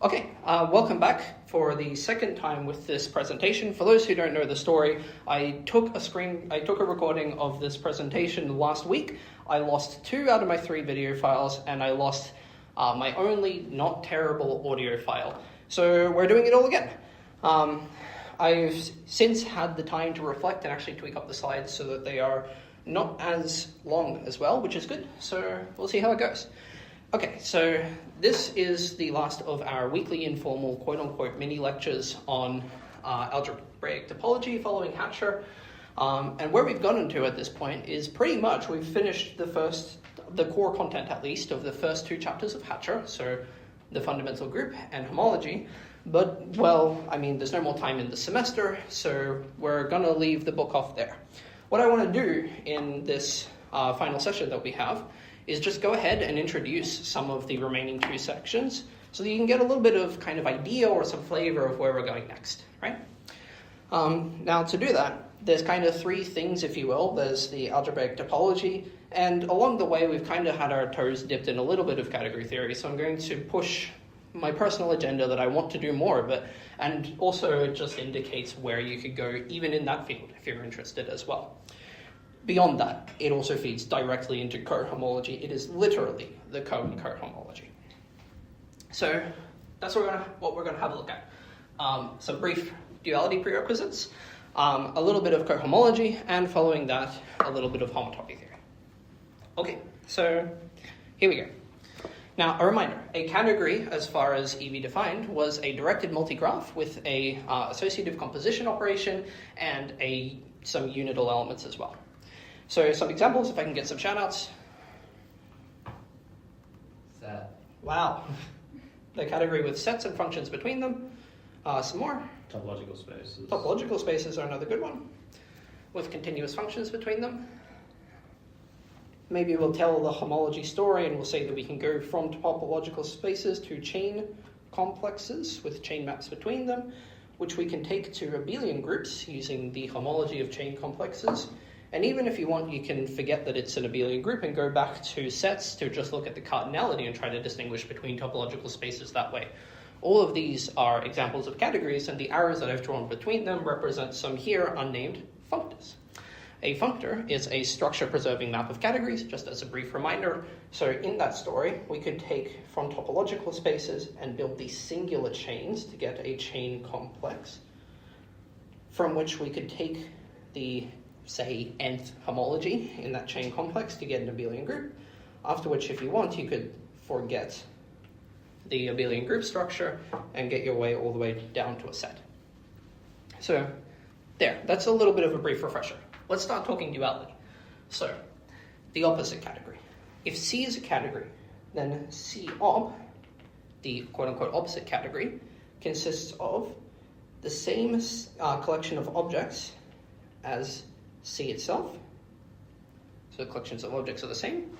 Okay, welcome back for the second time with this presentation. For those who don't know the story, I took a recording of this presentation last week. I lost 2 out of my 3 video files, and I lost my only not terrible audio file. So we're doing it all again. I've since had the time to reflect and actually tweak up the slides so that they are not as long as well, which is good. So we'll see how it goes. Okay, so this is the last of our weekly informal quote-unquote mini lectures on algebraic topology following Hatcher. And where we've gotten to at this point is pretty much we've finished the core content at least of the first 2 chapters of Hatcher, so the fundamental group and homology. But, well, I mean, there's no more time in the semester, so we're going to leave the book off there. What I want to do in this final session that we have is just go ahead and introduce some of the remaining 2 sections so that you can get a little bit of kind of idea or some flavor of where we're going next, right? Now, to do that, there's kind of 3 things, if you will. There's the algebraic topology, and along the way, we've kind of had our toes dipped in a little bit of category theory, so I'm going to push my personal agenda that I want to do more of it, and also it just indicates where you could go even in that field if you're interested as well. Beyond that, it also feeds directly into cohomology. It is literally the cohomology. So that's what we're going to have a look at. Some brief duality prerequisites, a little bit of cohomology, and following that, a little bit of homotopy theory. Okay, so here we go. Now, a reminder, a category, as far as EV defined, was a directed multigraph with a associative composition operation and some unitable elements as well. So some examples, if I can get some shout-outs. Set. Wow. The category with sets and functions between them. Some more. Topological spaces. Topological spaces are another good one, with continuous functions between them. Maybe we'll tell the homology story and we'll say that we can go from topological spaces to chain complexes with chain maps between them, which we can take to abelian groups using the homology of chain complexes. And even if you want, you can forget that it's an abelian group and go back to sets to just look at the cardinality and try to distinguish between topological spaces that way. All of these are examples of categories, and the arrows that I've drawn between them represent some here unnamed functors. A functor is a structure-preserving map of categories, just as a brief reminder. So in that story, we could take from topological spaces and build these singular chains to get a chain complex, from which we could take the say nth homology in that chain complex to get an abelian group, after which, if you want, you could forget the abelian group structure and get your way all the way down to a set. So there, that's a little bit of a brief refresher. Let's start talking duality. So, the opposite category. If C is a category, then C-ob, the quote-unquote opposite category, consists of the same collection of objects as C itself, so the collections of objects are the same.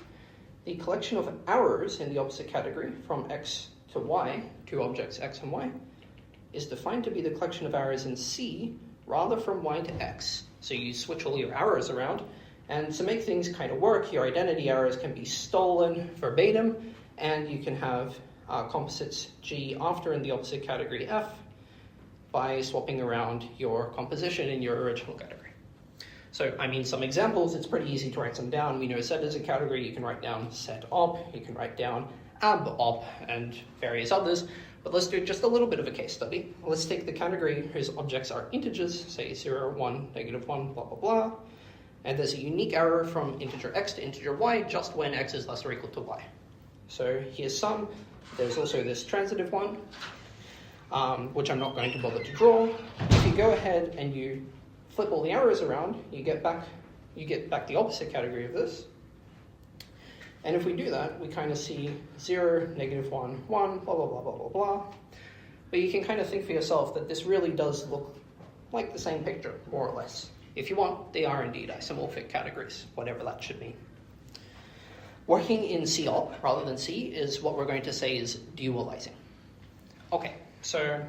The collection of arrows in the opposite category from X to Y, 2 objects X and Y, is defined to be the collection of arrows in C rather from Y to X. So you switch all your arrows around, and to make things kind of work, your identity arrows can be stolen verbatim, and you can have composites G after in the opposite category F by swapping around your composition in your original category. So, I mean, some examples, it's pretty easy to write them down. We know set is a category, you can write down set-op, you can write down ab-op, and various others. But let's do just a little bit of a case study. Let's take the category whose objects are integers, say 0, 1, -1, blah, blah, blah. And there's a unique arrow from integer x to integer y just when x is less or equal to y. So here's some. There's also this transitive one, which I'm not going to bother to draw. If you go ahead and you flip all the arrows around, you get back the opposite category of this. And if we do that, we kind of see 0, -1, 1, blah, blah, blah, blah, blah, blah. But you can kind of think for yourself that this really does look like the same picture, more or less. If you want, they are indeed isomorphic categories, whatever that should mean. Working in C-op rather than C is what we're going to say is dualizing. Okay, so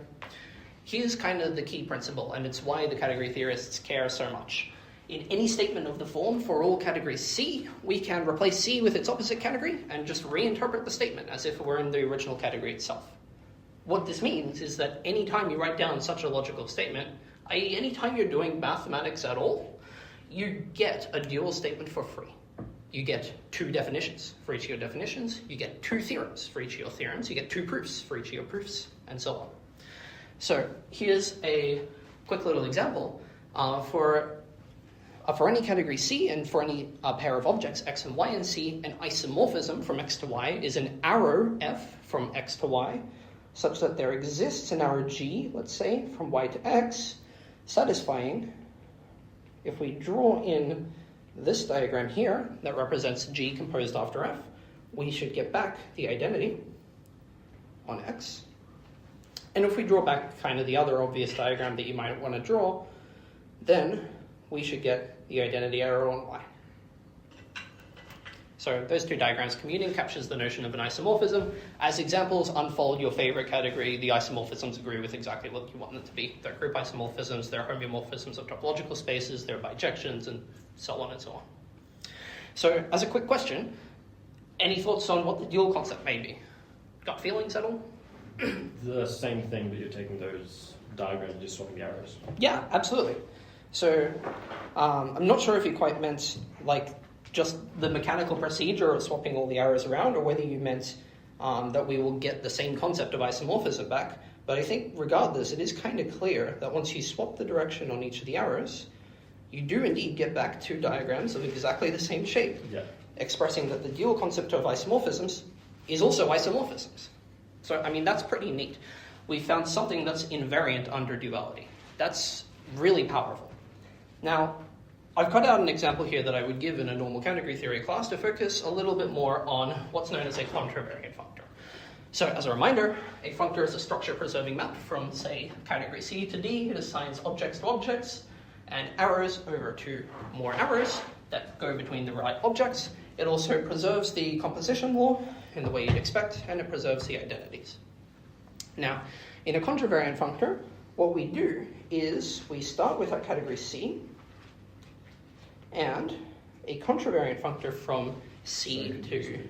here's kind of the key principle, and it's why the category theorists care so much. In any statement of the form for all categories C, we can replace C with its opposite category and just reinterpret the statement as if it were in the original category itself. what this means is that anytime you write down such a logical statement, i.e. anytime you're doing mathematics at all, you get a dual statement for free. You get 2 definitions for each of your definitions, you get 2 theorems for each of your theorems, you get 2 proofs for each of your proofs, and so on. So here's a quick little example for any category C and for any pair of objects x and y in C, an isomorphism from x to y is an arrow f from x to y, such that there exists an arrow g, let's say, from y to x, satisfying, if we draw in this diagram here that represents G composed after F, we should get back the identity on X. And if we draw back kind of the other obvious diagram that you might want to draw, then we should get the identity arrow on Y. So those 2 diagrams communing captures the notion of an isomorphism. As examples, unfold your favorite category. The isomorphisms agree with exactly what you want them to be. They're group isomorphisms, they're homeomorphisms of topological spaces, they're bijections, and so on and so on. So as a quick question, any thoughts on what the dual concept may be? Got feelings at all? The same thing, but you're taking those diagrams and just swapping the arrows. Yeah, absolutely. So I'm not sure if you quite meant like just the mechanical procedure of swapping all the arrows around, or whether you meant that we will get the same concept of isomorphism back. But I think regardless, it is kind of clear that once you swap the direction on each of the arrows, you do indeed get back 2 diagrams of exactly the same shape, expressing that the dual concept of isomorphisms is also isomorphisms. So, I mean, that's pretty neat. We found something that's invariant under duality. That's really powerful. Now, I've cut out an example here that I would give in a normal category theory class to focus a little bit more on what's known as a contravariant functor. So as a reminder, a functor is a structure-preserving map from, say, category C to D. It assigns objects to objects and arrows over to more arrows that go between the right objects. It also preserves the composition law in the way you'd expect, and it preserves the identities. Now, in a contravariant functor, what we do is we start with our category C, and a contravariant functor from C to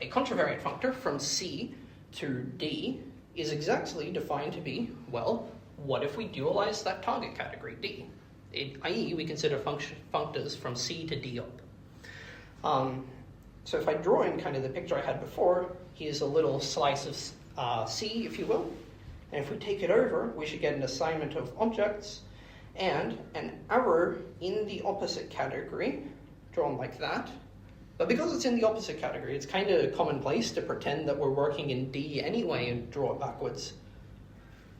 a contravariant functor from C to D is exactly defined to be, well, what if we dualize that target category D? I.e., we consider functors from C to D up. So if I draw in kind of the picture I had before, here's a little slice of C, if you will. And if we take it over, we should get an assignment of objects and an arrow in the opposite category, drawn like that. But because it's in the opposite category, it's kind of commonplace to pretend that we're working in D anyway and draw it backwards.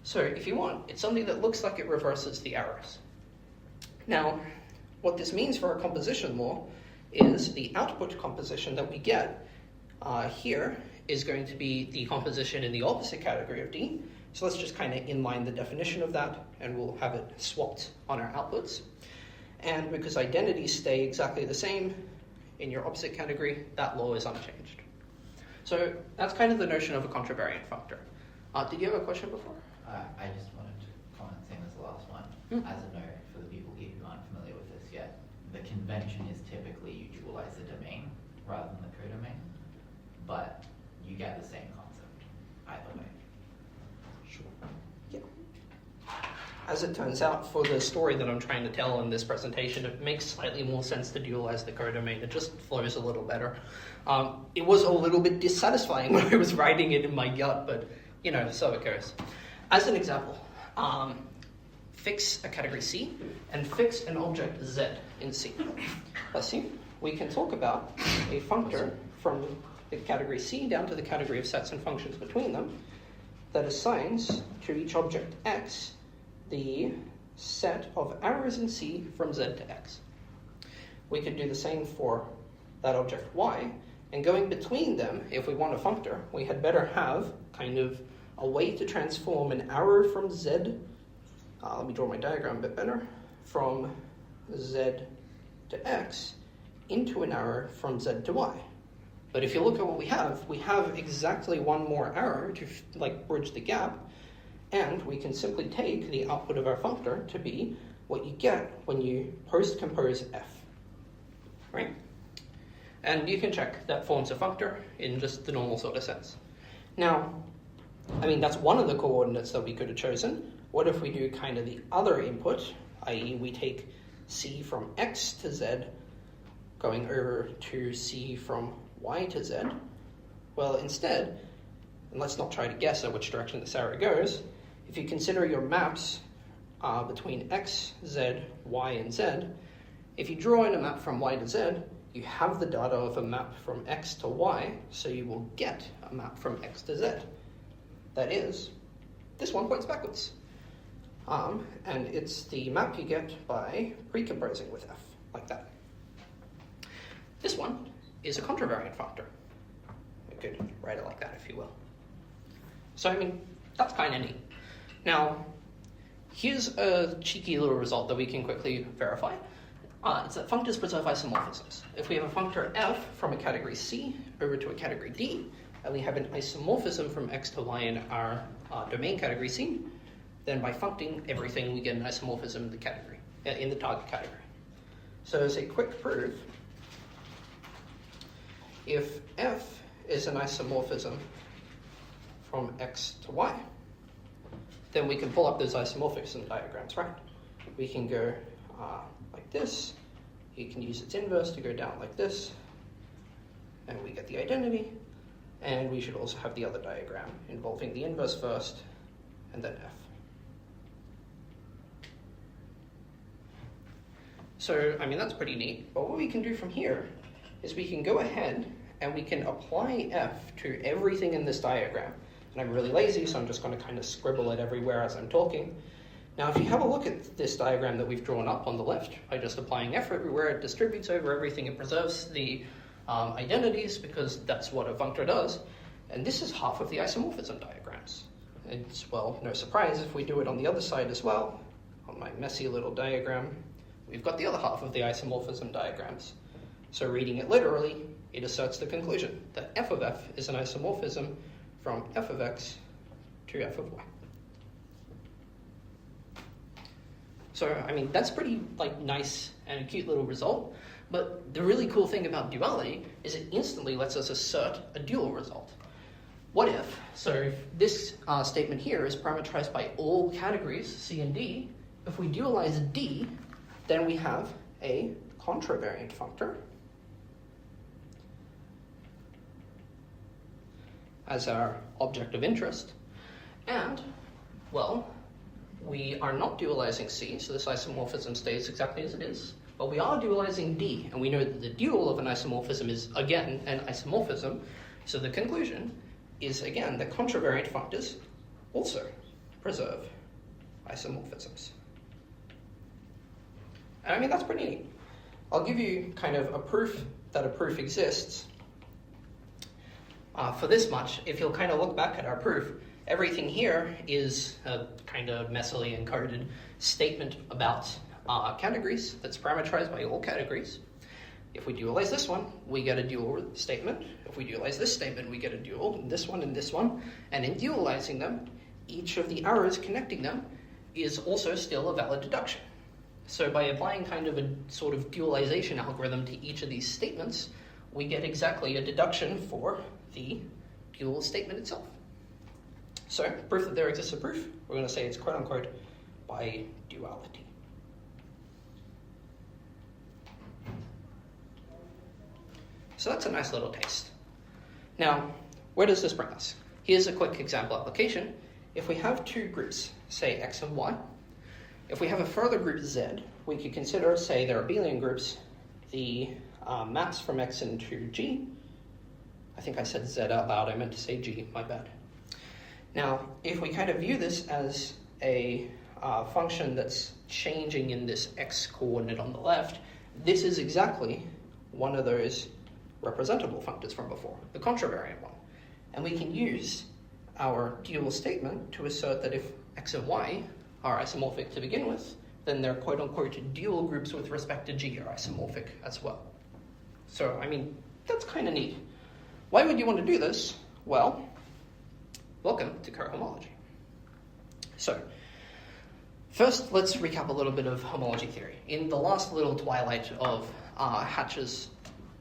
So if you want, it's something that looks like it reverses the arrows. Now, what this means for our composition law is the output composition that we get here is going to be the composition in the opposite category of D. So let's just kind of inline the definition of that, and we'll have it swapped on our outputs. And because identities stay exactly the same in your opposite category, that law is unchanged. So that's kind of the notion of a contravariant functor. Did you have a question before? I just wanted to comment, same as the last one. As a note, for the people here who aren't familiar with this yet, the convention is typically you dualize the domain rather than the codomain, but you get the same concept either way. Sure. Yeah. As it turns out, for the story that I'm trying to tell in this presentation, it makes slightly more sense to dualize the codomain. It just flows a little better. It was a little bit dissatisfying when I was writing it in my gut, but, you know, so it goes. As an example, fix a category C and fix an object Z in C. Let's see. We can talk about a functor from the category C down to the category of sets and functions between them that assigns to each object X the set of arrows in C from Z to X. We could do the same for that object Y, and going between them, if we want a functor, we had better have kind of a way to transform an arrow from Z, let me draw my diagram a bit better, from Z to X into an arrow from Z to Y. But if you look at what we have exactly one more arrow to bridge the gap, and we can simply take the output of our functor to be what you get when you post-compose F, right? And you can check that forms a functor in just the normal sort of sense. Now, I mean, that's one of the coordinates that we could have chosen. What if we do kind of the other input, i.e. we take c from x to z, going over to c from y to z? Well, instead, and let's not try to guess at which direction this arrow goes, if you consider your maps between x, z, y, and z, if you draw in a map from y to z, you have the data of a map from x to y, so you will get a map from x to z. That is, this one points backwards. And it's the map you get by recomposing with f, like that. This one is a contravariant functor. We could write it like that, if you will. So, I mean, that's kind of neat. Now, here's a cheeky little result that we can quickly verify. It's that functors preserve isomorphisms. If we have a functor f from a category C over to a category D, and we have an isomorphism from x to y in our domain category C, then by functing everything, we get an isomorphism in the category, in the target category. So as a quick proof, if f is an isomorphism from x to y, then we can pull up those isomorphism diagrams, right? We can go like this. You can use its inverse to go down like this, and we get the identity. And we should also have the other diagram involving the inverse first, and then f. So, I mean, that's pretty neat. But what we can do from here is we can go ahead and we can apply f to everything in this diagram. And I'm really lazy, so I'm just going to kind of scribble it everywhere as I'm talking. Now, if you have a look at this diagram that we've drawn up on the left, by just applying f everywhere, it distributes over everything. It preserves the identities, because that's what a functor does. And this is half of the isomorphism diagrams. It's, well, no surprise if we do it on the other side as well. On my messy little diagram, we've got the other half of the isomorphism diagrams. So reading it literally, it asserts the conclusion that f of f is an isomorphism from f of x to f of y. So, I mean, that's pretty nice and a cute little result. But the really cool thing about duality is it instantly lets us assert a dual result. What if, so if this statement here is parameterized by all categories, C and D, if we dualize D, then we have a contravariant functor as our object of interest. And, well, we are not dualizing C, so this isomorphism stays exactly as it is. But we are dualizing D, and we know that the dual of an isomorphism is, again, an isomorphism. So the conclusion is, again, that contravariant functors also preserve isomorphisms. And I mean, that's pretty neat. I'll give you kind of a proof that a proof exists. For this much, if you'll kind of look back at our proof, everything here is a kind of messily encoded statement about categories that's parameterized by all categories. If we dualize this one, we get a dual statement. If we dualize this statement, we get a dual, and this one and this one. And in dualizing them, each of the arrows connecting them is also still a valid deduction. So by applying kind of a sort of dualization algorithm to each of these statements, we get exactly a deduction for the dual statement itself. So, proof that there exists a proof, we're going to say it's quote-unquote by duality. So that's a nice little taste. Now, where does this bring us? Here's a quick example application. If we have two groups, say x and y, if we have a further group z, we could consider, say, their abelian groups, the maps from x into g. I think I said z out loud, I meant to say g, my bad. Now, if we kind of view this as a function that's changing in this x coordinate on the left, this is exactly one of those representable functors from before, the contravariant one. And we can use our dual statement to assert that if x and y are isomorphic to begin with, then their quote-unquote dual groups with respect to g are isomorphic as well. So, I mean, that's kind of neat. Why would you want to do this? Well, welcome to Cohomology. So, first, let's recap a little bit of homology theory. In the last little twilight of Hatch's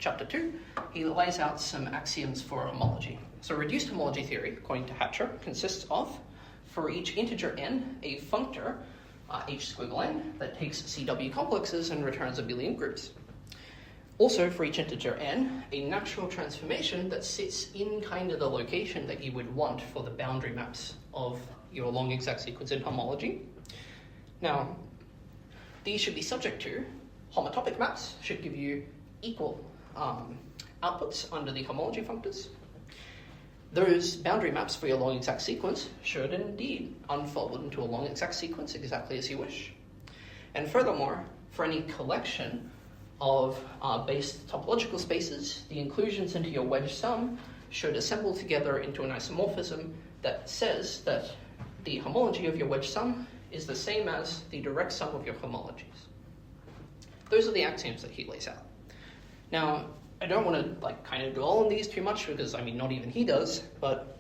Chapter 2, he lays out some axioms for homology. So reduced homology theory, according to Hatcher, consists of, for each integer n, a functor, h squiggle n, that takes CW complexes and returns abelian groups. Also, for each integer n, a natural transformation that sits in kind of the location that you would want for the boundary maps of your long exact sequence in homology. Now, these should be subject to homotopic maps, should give you equal outputs under the homology functors. Those boundary maps for your long exact sequence should indeed unfold into a long exact sequence exactly as you wish. And furthermore, for any collection of base topological spaces, the inclusions into your wedge sum should assemble together into an isomorphism that says that the homology of your wedge sum is the same as the direct sum of your homologies. Those are the axioms that he lays out. Now, I don't want to kind of dwell on these too much because, not even he does, but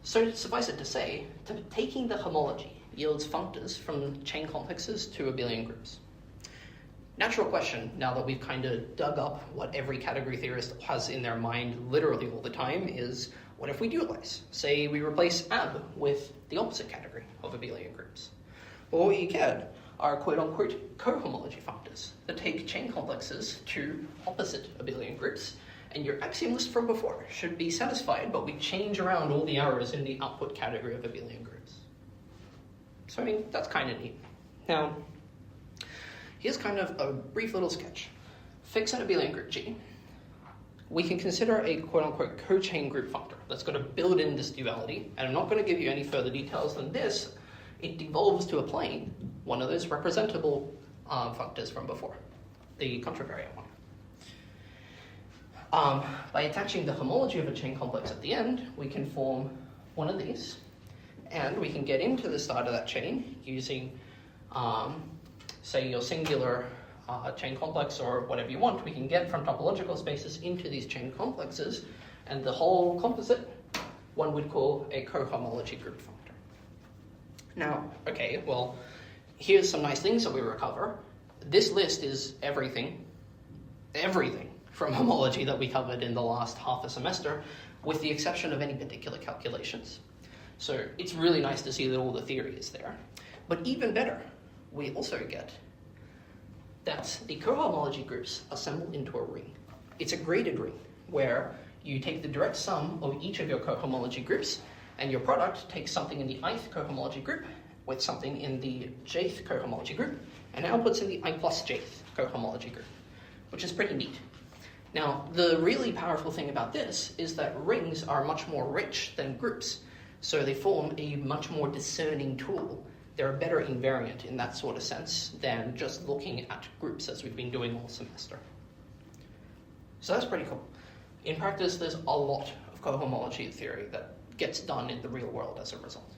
so suffice it to say, taking the homology yields functors from chain complexes to abelian groups. Natural question, now that we've kind of dug up what every category theorist has in their mind literally all the time, is what if we dualize? Say we replace AB with the opposite category of abelian groups. Well, what you get are quote-unquote cohomology functors that take chain complexes to opposite abelian groups, and your axiom list from before should be satisfied, but we change around all the arrows in the output category of abelian groups. So, that's kind of neat. Now, here's kind of a brief little sketch. Fix an abelian group G. We can consider a quote-unquote co-chain group functor that's going to build in this duality, and I'm not going to give you any further details than this. It devolves to a plane, one of those representable functors from before, the contravariant one. By attaching the homology of a chain complex at the end, we can form one of these, and we can get into the start of that chain using, say, your singular chain complex or whatever you want. We can get from topological spaces into these chain complexes, and the whole composite one would call a cohomology group functor. Now, okay, well, here's some nice things that we recover. This list is everything from homology that we covered in the last half a semester, with the exception of any particular calculations. So it's really nice to see that all the theory is there. But even better, we also get that the cohomology groups assemble into a ring. It's a graded ring, where you take the direct sum of each of your cohomology groups, and your product takes something in the ith cohomology group with something in the jth cohomology group, and outputs in the I plus jth cohomology group, which is pretty neat. Now, the really powerful thing about this is that rings are much more rich than groups, so they form a much more discerning tool. They're a better invariant in that sort of sense than just looking at groups as we've been doing all semester. So that's pretty cool. In practice, there's a lot of cohomology theory that gets done in the real world as a result.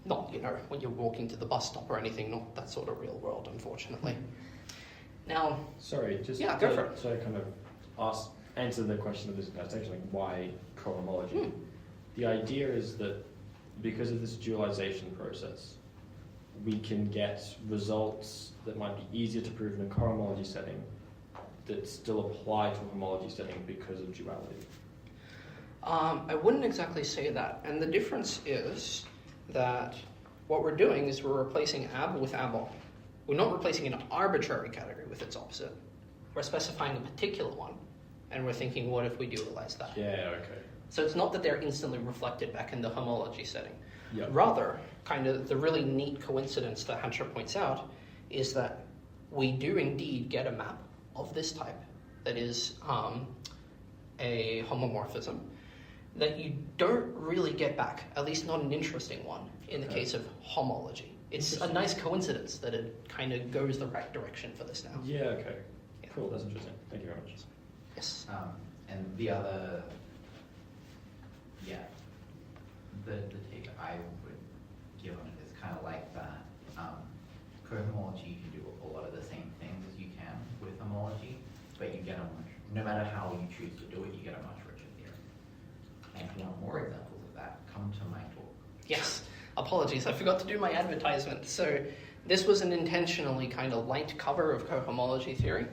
Not, when you're walking to the bus stop or anything, not that sort of real world, unfortunately. Now, sorry, just go for it. So I kind of answer the question of this presentation, why cohomology? The idea is that because of this dualization process, we can get results that might be easier to prove in a cohomology setting that still apply to a homology setting because of duality. I wouldn't exactly say that. And the difference is that what we're doing is we're replacing AB with ABOL. We're not replacing an arbitrary category with its opposite. We're specifying a particular one, and we're thinking, what if we dualize that? Yeah, okay. So it's not that they're instantly reflected back in the homology setting. Yep. Rather, kind of the really neat coincidence that Hatcher points out is that we do indeed get a map of this type that is a homomorphism that you don't really get back, at least not an interesting one, in the case of homology. It's a nice coincidence that it kind of goes the right direction for this now. Yeah, okay. Yeah. Cool, that's interesting. Thank you very much. Yes. And the other, the take I would give on it is kind of like that. Cohomology, you can do a lot of the same things as you can with homology, but you get no matter how you choose to do it, you get a much richer theory. And if you want more examples of that, come to my talk. Yes. Apologies, I forgot to do my advertisement. So this was an intentionally kind of light cover of cohomology theory.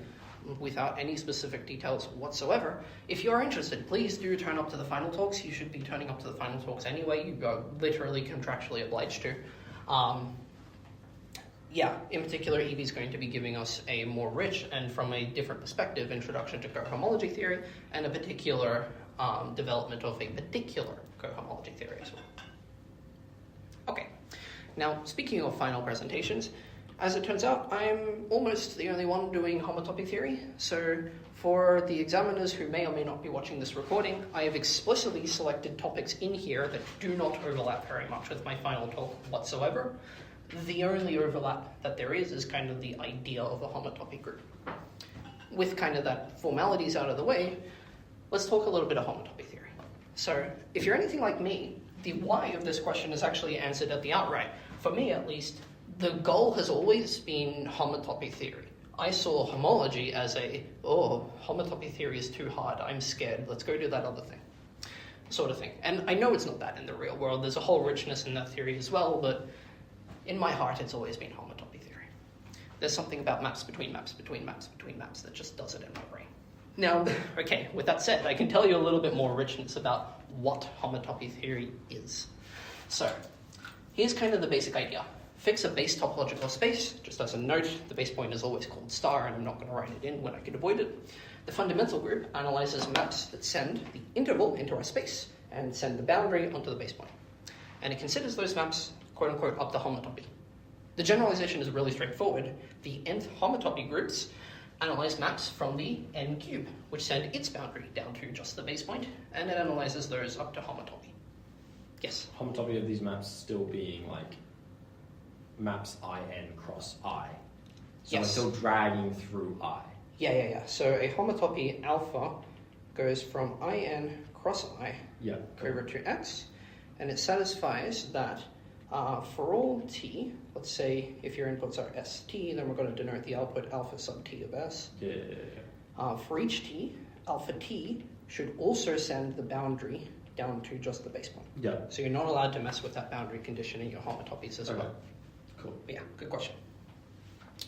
without any specific details whatsoever. If you're interested, please do turn up to the final talks. You should be turning up to the final talks anyway. You are literally contractually obliged to. In particular, Evie's going to be giving us a more rich and from a different perspective introduction to cohomology theory and a particular development of a particular cohomology theory as well. Okay, now speaking of final presentations, as it turns out, I'm almost the only one doing homotopy theory. So for the examiners who may or may not be watching this recording, I have explicitly selected topics in here that do not overlap very much with my final talk whatsoever. The only overlap that there is kind of the idea of a homotopy group. With kind of that formalities out of the way, let's talk a little bit of homotopy theory. So if you're anything like me, the why of this question is actually answered at the outright. For me, at least, the goal has always been homotopy theory. I saw homology as homotopy theory is too hard, I'm scared, let's go do that other thing, sort of thing. And I know it's not that in the real world, there's a whole richness in that theory as well, but in my heart, it's always been homotopy theory. There's something about maps between maps between maps between maps that just does it in my brain. Now, okay, with that said, I can tell you a little bit more richness about what homotopy theory is. So, here's kind of the basic idea. Fix a base topological space. Just as a note, the base point is always called star, and I'm not going to write it in when I could avoid it. The fundamental group analyzes maps that send the interval into our space and send the boundary onto the base point. And it considers those maps quote-unquote up to homotopy. The generalization is really straightforward. The nth homotopy groups analyze maps from the n cube, which send its boundary down to just the base point, and it analyzes those up to homotopy. Yes? Homotopy of these maps still being like maps in cross I. So Yes. I'm still dragging through I. Yeah. So a homotopy alpha goes from in cross I over to x, and it satisfies that for all t, let's say if your inputs are st, then we're going to denote the output alpha sub t of s. For each t, alpha t should also send the boundary down to just the base point. Yeah. So you're not allowed to mess with that boundary condition in your homotopies as well. Cool. But yeah, good question.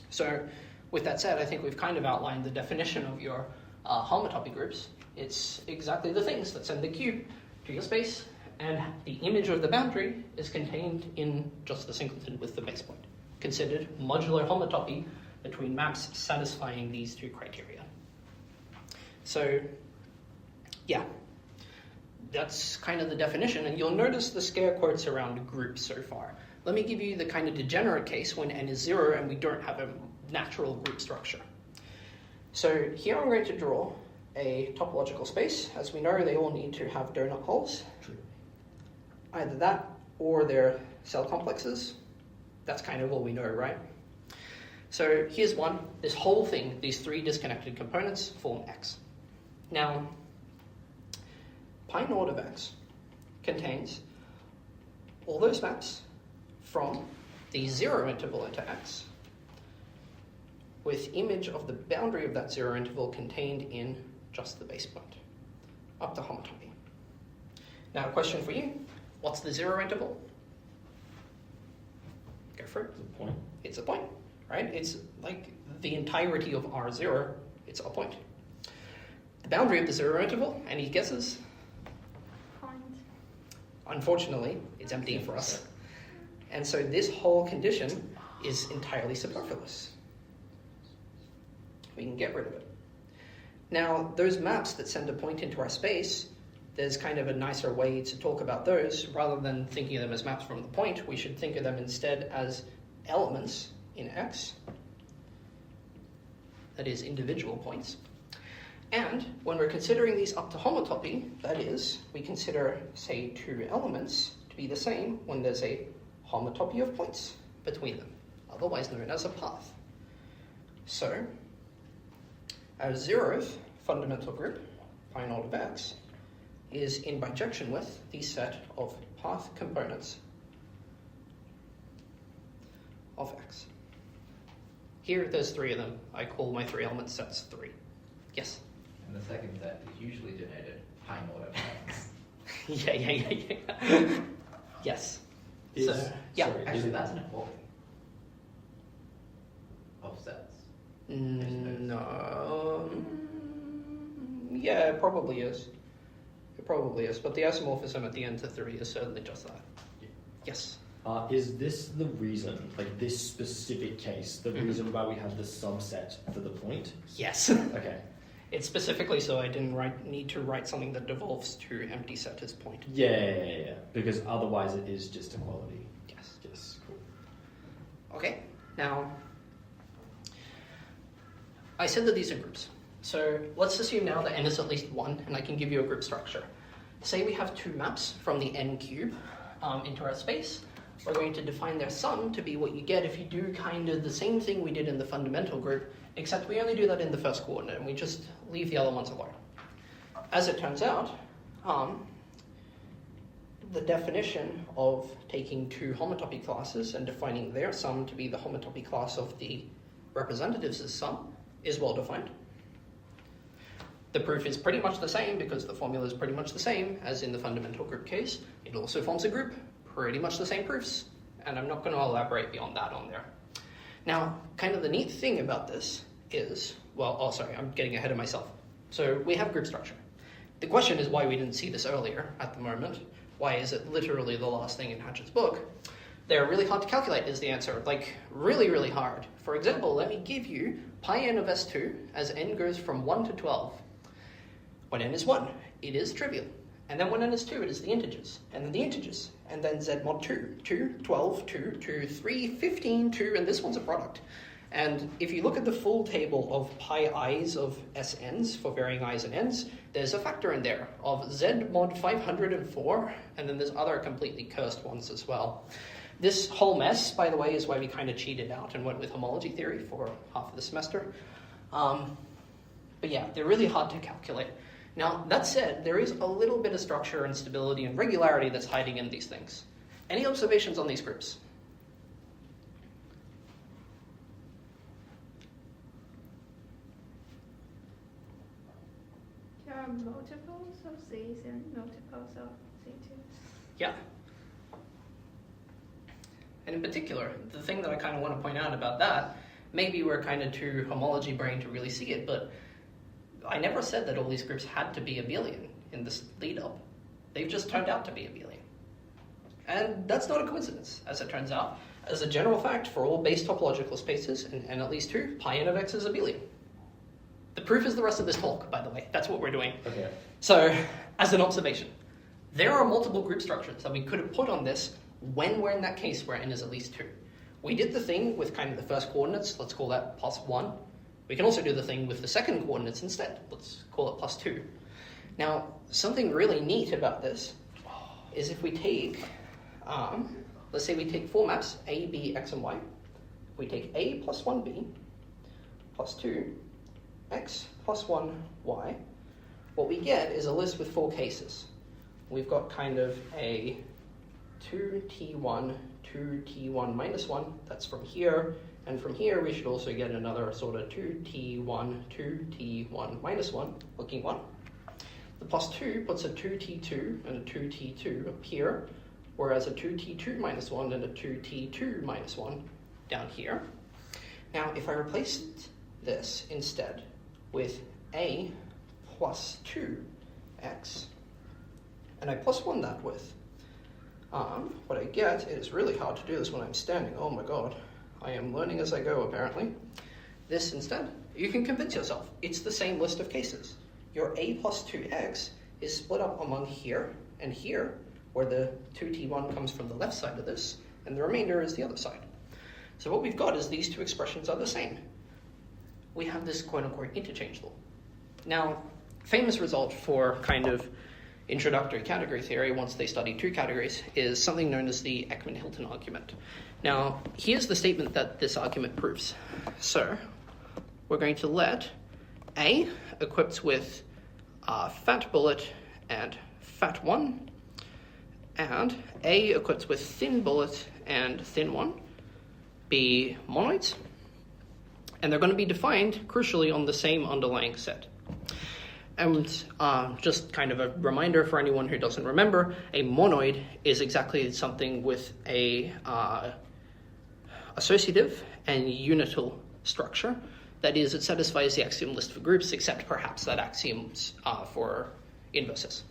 So with that said, I think we've kind of outlined the definition of your homotopy groups. It's exactly the things that send the cube to your space, and the image of the boundary is contained in just the singleton with the base point, considered modular homotopy between maps satisfying these two criteria. So, yeah, that's kind of the definition, and you'll notice the scare quotes around groups so far. Let me give you the kind of degenerate case when n is 0 and we don't have a natural group structure. So here I'm going to draw a topological space. As we know, they all need to have donut holes. True. Either that or they're cell complexes. That's kind of all we know, right? So here's one. This whole thing, these three disconnected components, form X. Now, pi naught of X contains all those maps from the 0 interval into X, with image of the boundary of that 0 interval contained in just the base point, up to homotopy. Now, a question for you. What's the 0 interval? Go for it. It's a point. It's a point, right? It's like the entirety of R0, it's a point. The boundary of the 0 interval, any guesses? Point. Unfortunately, it's empty for us. And so this whole condition is entirely superfluous. We can get rid of it. Now, those maps that send a point into our space, there's kind of a nicer way to talk about those. Rather than thinking of them as maps from the point, we should think of them instead as elements in X. That is, individual points. And when we're considering these up to homotopy, that is, we consider, say, two elements to be the same when there's a homotopy of points between them, otherwise known as a path. So, our 0th fundamental group, pi naught of X, is in bijection with the set of path components of X. Here, there's three of them. I call my three element sets 3. Yes? And the second set is usually denoted pi naught of X. Yeah. Yes. Is- So, yeah. sorry, Actually, that's an equality of sets. No. Yeah, it probably is. It probably is. But the isomorphism at the end to 3 is certainly just that. Yeah. Yes. Is this the reason, like this specific case, the reason why we have the subset for the point? Yes. Okay. It's specifically so I didn't need to write something that devolves to empty set as point. Yeah. Because otherwise it is just equality. Yes. Yes, cool. Okay, now, I said that these are groups. So let's assume now that n is at least 1, and I can give you a group structure. Say we have 2 maps from the n cube into our space. We're going to define their sum to be what you get if you do kind of the same thing we did in the fundamental group, except we only do that in the first coordinate, and we just leave the other ones alone. As it turns out, the definition of taking 2 homotopy classes and defining their sum to be the homotopy class of the representatives' sum is well defined. The proof is pretty much the same because the formula is pretty much the same as in the fundamental group case. It also forms a group, pretty much the same proofs, and I'm not going to elaborate beyond that on there. Now, kind of the neat thing about this is, I'm getting ahead of myself. So we have group structure. The question is why we didn't see this earlier at the moment. Why is it literally the last thing in Hatchett's book? They're really hard to calculate is the answer, like really, really hard. For example, let me give you pi n of S2 as n goes from 1 to 12. When n is 1, it is trivial. And then when n is 2, it is the integers, and then the integers, and then z mod 2, 2, 12, 2, 2, 3, 15, 2, and this one's a product. And if you look at the full table of pi i's of SNs for varying i's and n's, there's a factor in there of z mod 504, and then there's other completely cursed ones as well. This whole mess, by the way, is why we kind of cheated out and went with homology theory for half of the semester. But yeah, they're really hard to calculate. Now, that said, there is a little bit of structure and stability and regularity that's hiding in these things. Any observations on these groups? There are multiples of Z's and multiples of Z2s. Yeah. And in particular, the thing that I kind of want to point out about that, maybe we're kind of too homology brain to really see it, but I never said that all these groups had to be abelian in this lead-up. They've just turned out to be abelian. And that's not a coincidence, as it turns out. As a general fact, for all base topological spaces, and at least 2, pi n of x is abelian. The proof is the rest of this talk, by the way. That's what we're doing. Okay. So, as an observation, there are multiple group structures that we could have put on this when we're in that case where n is at least 2. We did the thing with kind of the first coordinates, let's call that +1. We can also do the thing with the second coordinates instead. Let's call it +2. Now, something really neat about this is if we take, let's say we take 4 maps, A, B, X, and Y. We take A plus 1B plus 2, X plus 1, Y. What we get is a list with 4 cases. We've got kind of a 2T1, 2T1 minus 1, that's from here. And from here, we should also get another sort of 2T1, 2T1 minus 1, looking 1. The +2 puts a 2T2 and a 2T2 up here, whereas a 2T2 minus 1 and a 2T2 minus 1 down here. Now, if I replaced this instead with A plus 2x, and I plus 1 that with, what I get is really hard to do this when I'm standing. Oh my god. I am learning as I go, apparently. This instead, you can convince yourself. It's the same list of cases. Your A plus 2x is split up among here and here, where the 2T1 comes from the left side of this, and the remainder is the other side. So what we've got is these 2 expressions are the same. We have this quote-unquote interchange law. Now, famous result for kind of introductory category theory, once they study 2 categories, is something known as the Ekman-Hilton argument. Now, here's the statement that this argument proves. So, we're going to let A equipped with fat bullet and fat 1, and A equipped with thin bullet and thin 1 be monoids, and they're going to be defined, crucially, on the same underlying set. And just kind of a reminder for anyone who doesn't remember, a monoid is exactly something with a associative and unital structure That is, it satisfies the axiom list for groups, except perhaps that axioms are for inverses.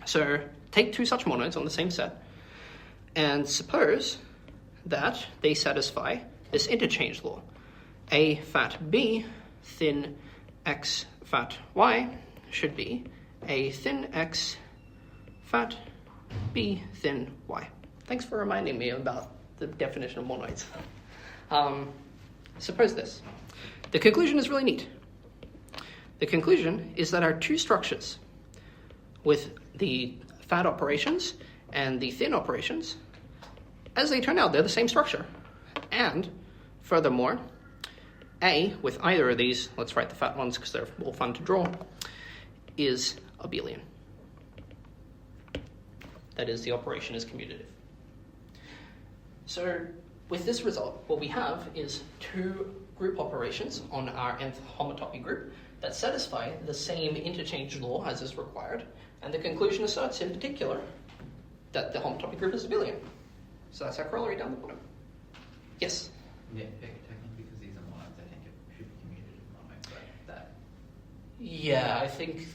So take two such monoids on the same set, and suppose that they satisfy this interchange law. A fat B thin x fat y should be A thin x fat B thin y. Thanks for reminding me about the definition of monoids. Suppose this. The conclusion is really neat. The conclusion is that our two structures with the fat operations and the thin operations, as they turn out, they're the same structure. And furthermore, A, with either of these, let's write the fat ones because they're more fun to draw, is abelian. That is, the operation is commutative. So with this result, what we have is two group operations on our nth homotopy group that satisfy the same interchange law as is required, and the conclusion asserts in particular that the homotopy group is abelian. So that's our corollary down the bottom. Yes? Yeah, technically because these are monoids, I think it should be commutative monoids, but that... Yeah, I think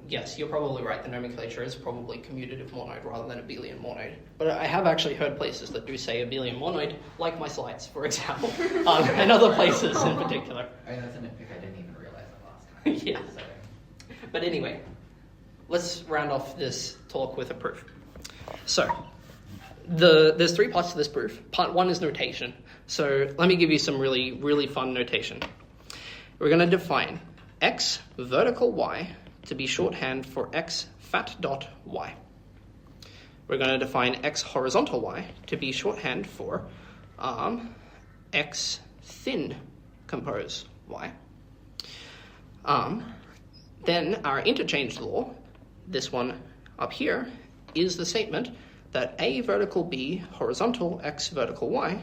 yes, you're probably right. The nomenclature is probably commutative monoid rather than abelian monoid. But I have actually heard places that do say abelian monoid, like my slides, for example, and other places in particular. I mean, that's a nitpick I didn't even realize that last time. Yeah. So. But anyway, let's round off this talk with a proof. So, there's three parts to this proof. Part one is notation. So let me give you some really, really fun notation. We're going to define x vertical y to be shorthand for x fat dot y. We're going to define x horizontal y to be shorthand for x thin compose y. Then our interchange law, this one up here, is the statement that a vertical b horizontal x vertical y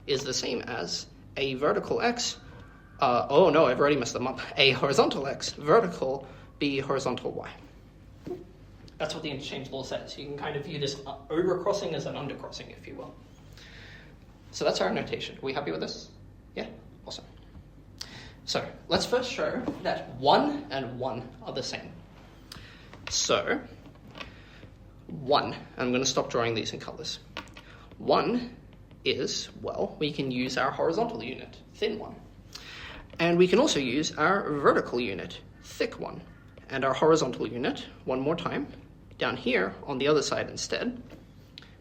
is the same as a vertical x, oh no, I've already messed them up, a horizontal x vertical b horizontal y. That's what the interchange law says. You can kind of view this overcrossing as an undercrossing, if you will. So that's our notation. Are we happy with this? Yeah? Awesome. So let's first show that 1 and 1 are the same. So 1, I'm going to stop drawing these in colors. 1 is, well, we can use our horizontal unit, thin one. And we can also use our vertical unit, thick one. And our horizontal unit, one more time, down here on the other side instead.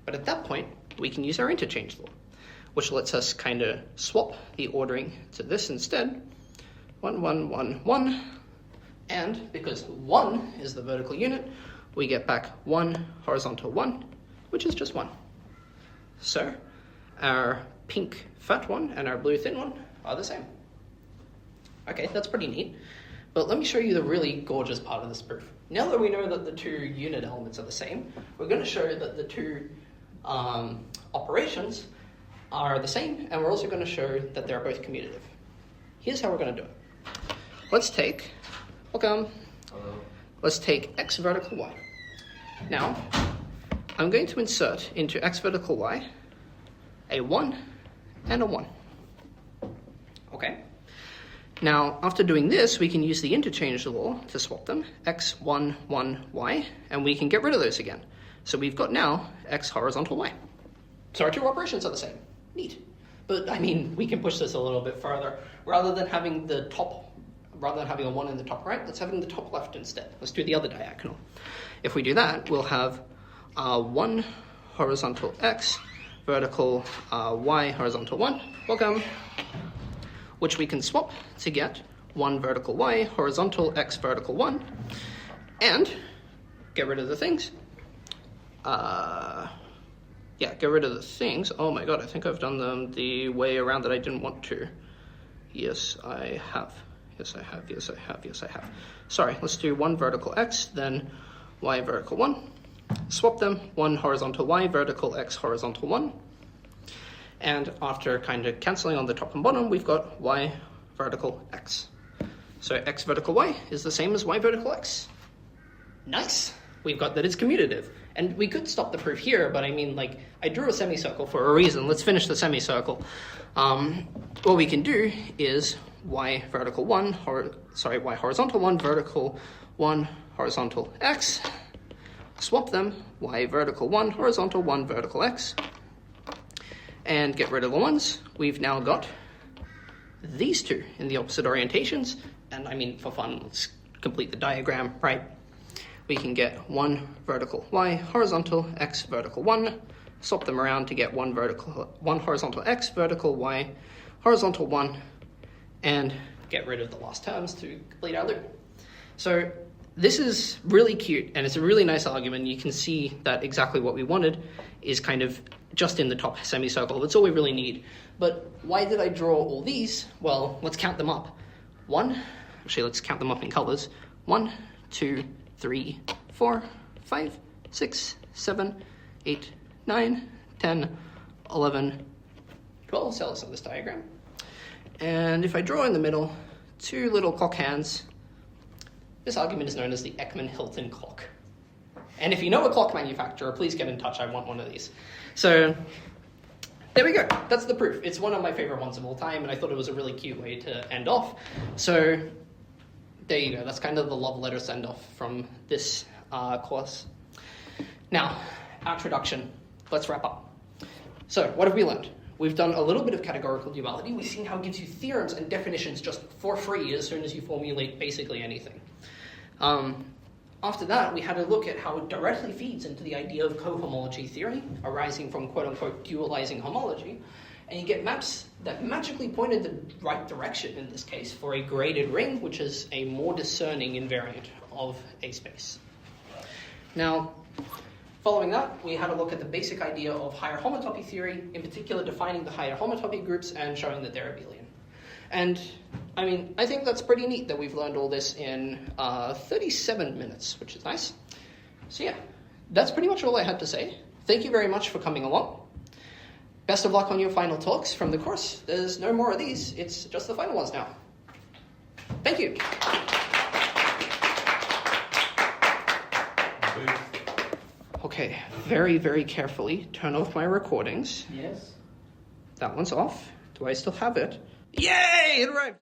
But at that point, we can use our interchange law, which lets us kind of swap the ordering to this instead. 1, 1, 1, 1. And because 1 is the vertical unit, we get back 1 horizontal 1, which is just 1. So our pink fat one and our blue thin one are the same. Okay, that's pretty neat. But let me show you the really gorgeous part of this proof. Now that we know that the two unit elements are the same, we're going to show that the two operations are the same, and we're also going to show that they're both commutative. Here's how we're going to do it. Let's take, let's take x vertical y. Now, I'm going to insert into x vertical y a 1 and a 1. Okay? Now, after doing this, we can use the interchange law to swap them, x, 1, 1, y, and we can get rid of those again. So we've got now x horizontal y. So our two operations are the same. Neat. But, I mean, we can push this a little bit further. Rather than having a 1 in the top right, let's have it in the top left instead. Let's do the other diagonal. If we do that, we'll have 1 horizontal x, vertical y, horizontal 1. Welcome. Which we can swap to get 1 vertical y, horizontal x, vertical 1. And get rid of the things. Get rid of the things. Oh my god, I think I've done them the way around that I didn't want to. Yes, I have. Yes, I have. Yes, I have. Yes, I have. Sorry, let's do 1 vertical x, then y vertical 1. Swap them, 1 horizontal y, vertical x, horizontal 1. And after kind of cancelling on the top and bottom, we've got y vertical x. So x vertical y is the same as y vertical x. Nice! We've got that it's commutative. And we could stop the proof here, but I mean, like, I drew a semicircle for a reason. Let's finish the semicircle. What we can do is y vertical 1, y horizontal 1, vertical 1, horizontal x. Swap them, y vertical 1, horizontal 1, vertical x. And get rid of the ones. We've now got these two in the opposite orientations. And I mean, for fun, let's complete the diagram, right? We can get 1 vertical y, horizontal x, vertical 1. Swap them around to get 1 horizontal x, vertical y, horizontal 1, and get rid of the last terms to complete our loop. So this is really cute, and it's a really nice argument. You can see that exactly what we wanted is kind of just in the top semicircle. That's all we really need. But why did I draw all these? Well, let's count them up. Let's count them up in colors. 1, 2, 3, 4, 5, 6, 7, 8, 9, 10, 11, 12 cells on this diagram. And if I draw in the middle, 2 little clock hands, this argument is known as the Ekman-Hilton clock. And if you know a clock manufacturer, please get in touch. I want one of these. So there we go. That's the proof. It's one of my favorite ones of all time, and I thought it was a really cute way to end off. So there you go. That's kind of the love letter send-off from this course. Now, introduction. Let's wrap up. So what have we learned? We've done a little bit of categorical duality. We've seen how it gives you theorems and definitions just for free as soon as you formulate basically anything. After that, we had a look at how it directly feeds into the idea of cohomology theory, arising from quote-unquote dualizing homology, and you get maps that magically point in the right direction in this case for a graded ring, which is a more discerning invariant of a space. Now, following that, we had a look at the basic idea of higher homotopy theory, in particular defining the higher homotopy groups and showing that they're abelian. And I mean, I think that's pretty neat that we've learned all this in 37 minutes, which is nice. So yeah, that's pretty much all I had to say. Thank you very much for coming along. Best of luck on your final talks from the course. There's no more of these. It's just the final ones now. Thank you. Okay, very, very carefully turn off my recordings. Yes. That one's off. Do I still have it? Yay! It arrived!